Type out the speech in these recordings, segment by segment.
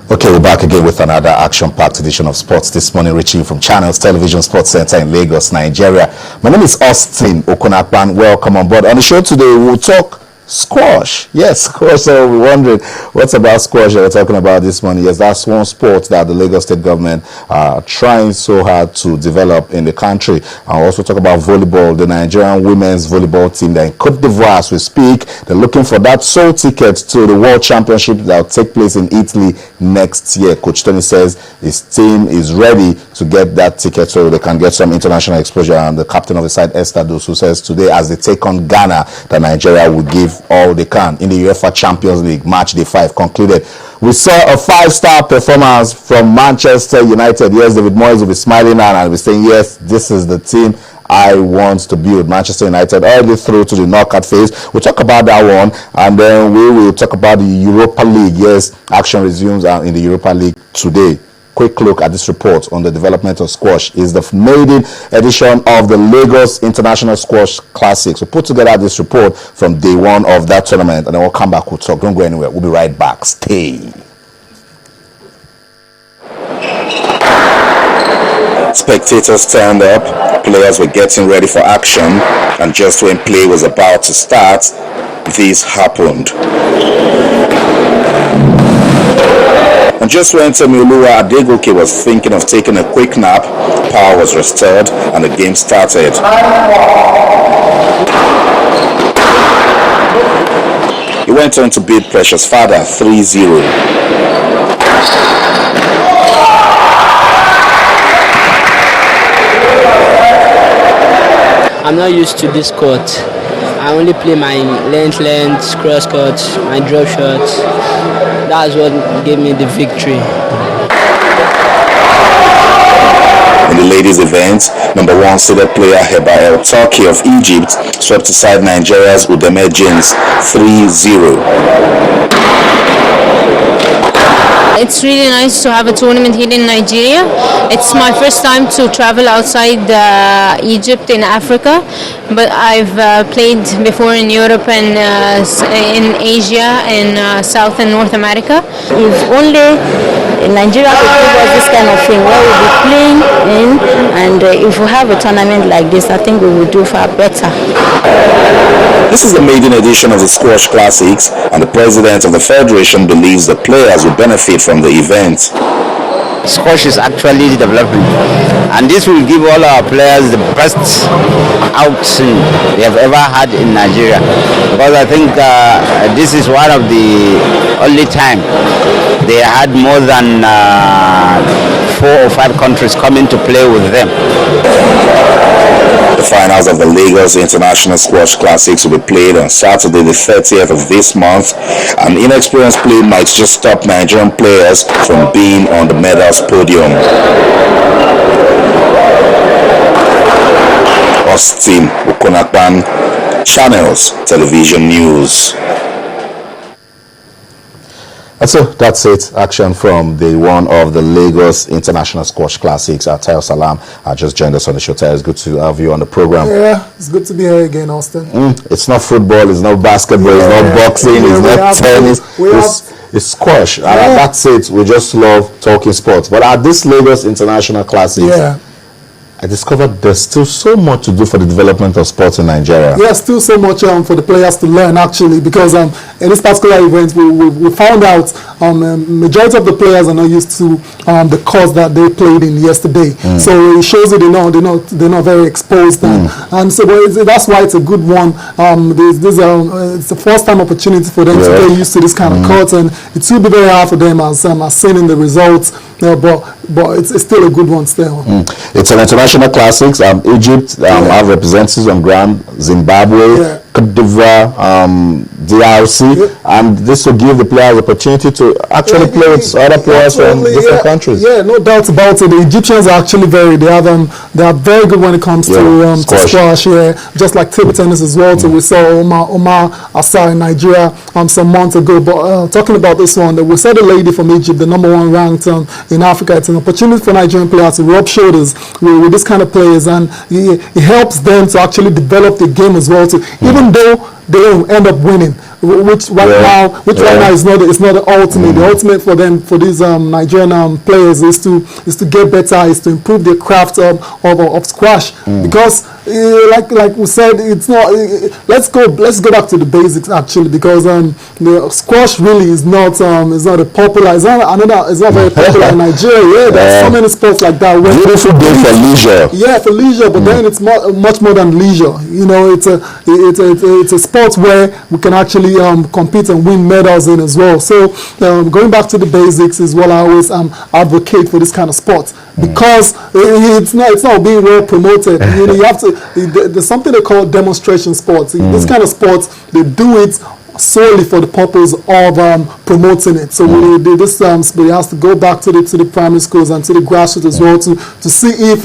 Okay, we're back again with another action-packed edition of sports this morning, reaching from Channels Television Sports Center in Lagos, Nigeria. My name is Austin Okunakpan. Welcome on board. On the show today, we'll talk squash. Yes, squash. So we're wondering what's about squash that we're talking about this morning. Yes, that's one sport that the Lagos State government are trying so hard to develop in the country. I'll also talk about volleyball. The Nigerian women's volleyball team, they're in Cote d'Ivoire as we speak. They're looking for that sole ticket to the World Championship that will take place in Italy next year. Coach Tony says his team is ready to get that ticket so they can get some international exposure. And the captain of the side, Esther Dosu, says today as they take on Ghana, that Nigeria will give all they can. In the UEFA Champions League, match day 5 concluded. We saw a 5-star performance from Manchester United. Yes, David Moyes will be smiling now and will be saying, yes, this is the team I want to build. Manchester United already through to the knockout phase. We'll talk about that one, and then we will talk about the Europa League. Yes, action resumes in the Europa League today. Quick look at this report on the development of squash is the maiden edition of the Lagos International Squash Classics. We put together this report from day 1 of that tournament, and then we'll come back, we'll talk. Don't go anywhere. We'll be right back. Stay. Spectators turned up, players were getting ready for action, and just when play was about to start, this happened. And just when Temioluwa Adegoke was thinking of taking a quick nap, power was restored and the game started. He went on to beat Precious Father 3-0. I'm not used to this court. I only play my length, cross court, my drop shots. That's what gave me the victory. In the ladies' event, number 1 seeded player Heba El Turkey of Egypt swept aside Nigeria's Udeme James 3-0. It's really nice to have a tournament here in Nigeria. It's my first time to travel outside Egypt in Africa, but I've played before in Europe and in Asia and South and North America. If only Nigeria could give us this kind of thing where we'll be playing in, and if we have a tournament like this, I think we will do far better. This is the maiden edition of the Squash Classics, and the president of the federation believes the players will benefit from the event. Squash is actually developing, and this will give all our players the best outing they have ever had in Nigeria, because I think this is one of the only time they had more than 4 or 5 countries coming to play with them. The finals of the Lagos International Squash Classics will be played on Saturday the 30th of this month, and inexperienced play might just stop Nigerian players from being on the medals podium. Austin Okunakpan, Channels Television News. And so that's it. Action from day 1 of the Lagos International Squash Classics. Tayo Salam just joined us on the show. Tayo, it's good to have you on the program. Yeah, it's good to be here again, Austin. It's not football, it's not basketball, it's not boxing, it's not tennis. It's squash. And that's it. We just love talking sports. But at this Lagos International Classics, I discovered there's still so much to do for the development of sports in Nigeria. Yeah, still so much for the players to learn, actually, because in this particular event, we found out majority of the players are not used to the course that they played in yesterday. So it shows that they're not very exposed, and so that's why it's a good one. It's a first-time opportunity for them to get used to this kind of course, and it will be very hard for them as seen in the results. But it's still a good one still. It's an international classics. Egypt have representatives on ground, Zimbabwe, Cote d'Ivoire, DRC, and this will give the players the opportunity to actually play with other players from different countries. Yeah, no doubt about it. The Egyptians are actually they are very good when it comes to squash. Just like table tennis as well. So we saw Omar Asa in Nigeria some months ago. But talking about this one, we saw the lady from Egypt, the number 1 ranked in Africa. It's an opportunity for Nigerian players to rub shoulders with this kind of players, and it helps them to actually develop the game as well. Even though they don't end up winning, which right now is not the ultimate. The ultimate for them, for these Nigerian players, is to get better, is to improve their craft of squash. Because like we said, it's not. Let's go back to the basics actually, because the squash really is not a popular. It's not very popular in Nigeria. Yeah, there's so many sports like that. Beautiful game for leisure. Yeah, for leisure, but then it's much more than leisure. You know, it's a sport where we can actually compete and win medals in as well. So going back to the basics is what I always advocate for this kind of sport, because it's not being well promoted. You know, you have to. There's something they call demonstration sports. This kind of sports, they do it solely for the purpose of promoting it. So we have to go back to the primary schools and to the grassroots as well to see if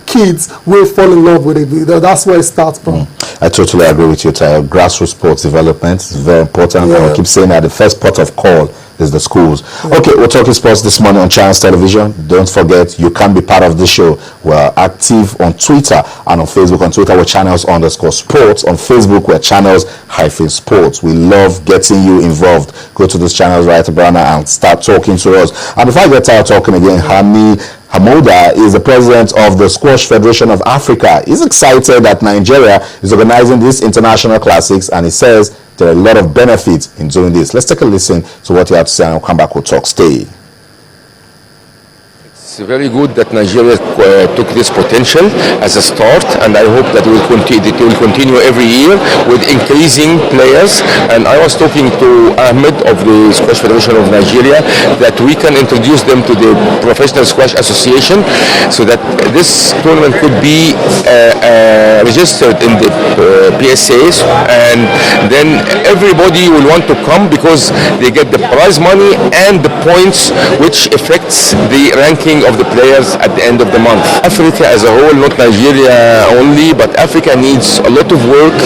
kids will fall in love with it. That's where it starts from. I totally agree with you, Tayo. Grassroots sports development is very important. I keep saying that the first port of call is the schools. Okay, we're talking sports this morning on Channels Television. Don't forget, you can be part of the show. We're active on Twitter and on Facebook. On Twitter, we're Channels_sports. On Facebook, we're Channels-sports. We love getting you involved. Go to those channels right around and start talking to us. And before I get tired talking again, Hani Hamoda is the president of the Squash Federation of Africa. He's excited that Nigeria is organizing these international classics, and he says there are a lot of benefits in doing this. Let's take a listen to what he had to say, and we'll come back, we'll talk. Stay. It's very good that Nigeria took this potential as a start, and I hope that it will continue every year with increasing players. And I was talking to Ahmed of the Squash Federation of Nigeria that we can introduce them to the Professional Squash Association, so that this tournament could be registered in the PSAs, and then everybody will want to come because they get the prize money and the points, which affects the ranking of the players at the end of the month. Africa as a whole, not Nigeria only, but Africa needs a lot of work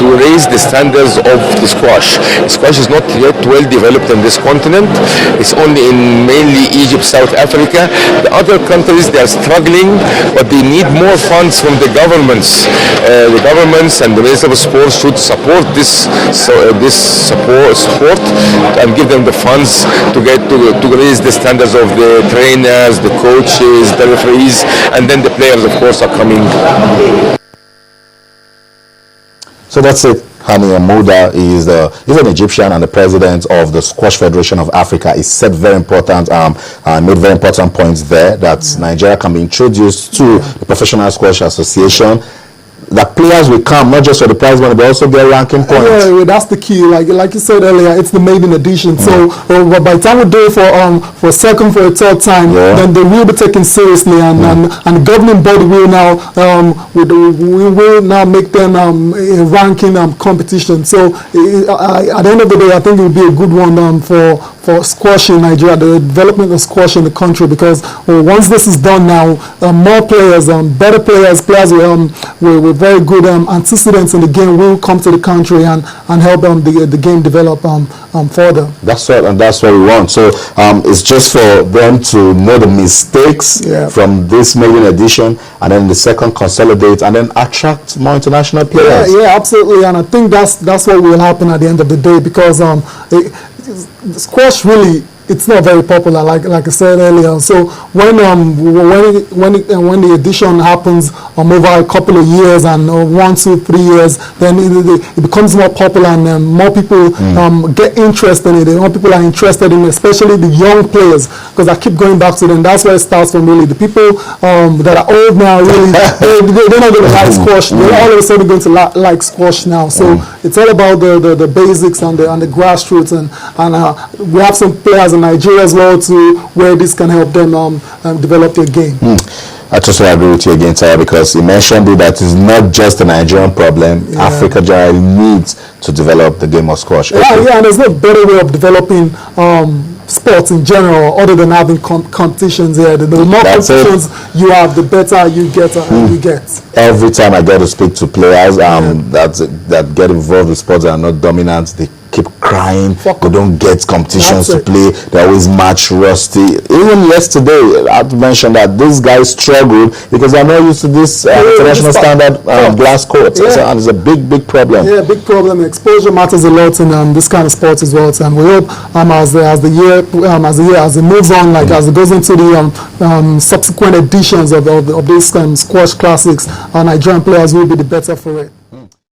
to raise the standards of the squash. Squash is not yet well developed in this continent. It's only in mainly Egypt, South Africa. The other countries, they are struggling, but they need more funds from the governments. The governments and the Ministry of Sports should support this sport and give them the funds to raise the standards of the trainers, the coaches, the referees, and then the players, of course, are coming. So that's it. Hani Hamoda is an Egyptian and the president of the Squash Federation of Africa. He said very important, made very important points there, that Nigeria can be introduced to the Professional Squash Association. That players will come not just for the prize money, but also get ranking points. Yeah, that's the key. Like you said earlier, it's the maiden edition. So by the time we do it for a second, for a third time, then they will be taken seriously, and the governing body will now we will now make them a ranking competition. So at the end of the day, I think it will be a good one for squash in Nigeria, the development of squash in the country, because once this is done now, more players, better players with very good antecedents in the game will come to the country and help the game develop further. That's right, and that's what we want. So it's just for them to know the mistakes from this maiden edition, and then the second consolidate, and then attract more international players. Yeah, absolutely, and I think that's what will happen at the end of the day, because squash really, it's not very popular, like I said earlier. So when the edition happens over a couple of years, and 1, 2, 3 years, then it becomes more popular, and more people get interested in it. More people are interested in it, especially the young players, because I keep going back to them. That's where it starts from, really. The people that are old now, really, they're not going to like squash. They're all of a sudden going to like squash now. So it's all about the basics and the grassroots, and we have some players in Nigeria as well, to where this can help them develop their game. I totally agree with you again, Tayo, because you mentioned that it's not just a Nigerian problem. Africa generally needs to develop the game of squash. Yeah, and there's no better way of developing sports in general, other than having competitions here. The more competitions you have, the better you get. Every time I get to speak to players that get involved with sports that are not dominant, they keep crying. Fuck. They don't get competitions That's to it. play. They always match rusty. Even yesterday, I had to mention that these guys struggled because they're not used to this international standard glass court. Yeah. So, and it's a big problem. Yeah, big problem. Exposure matters a lot in this kind of sports as well. And we hope as the year moves on, like as it goes into the subsequent editions of these squash classics, our Nigerian players will be the better for it.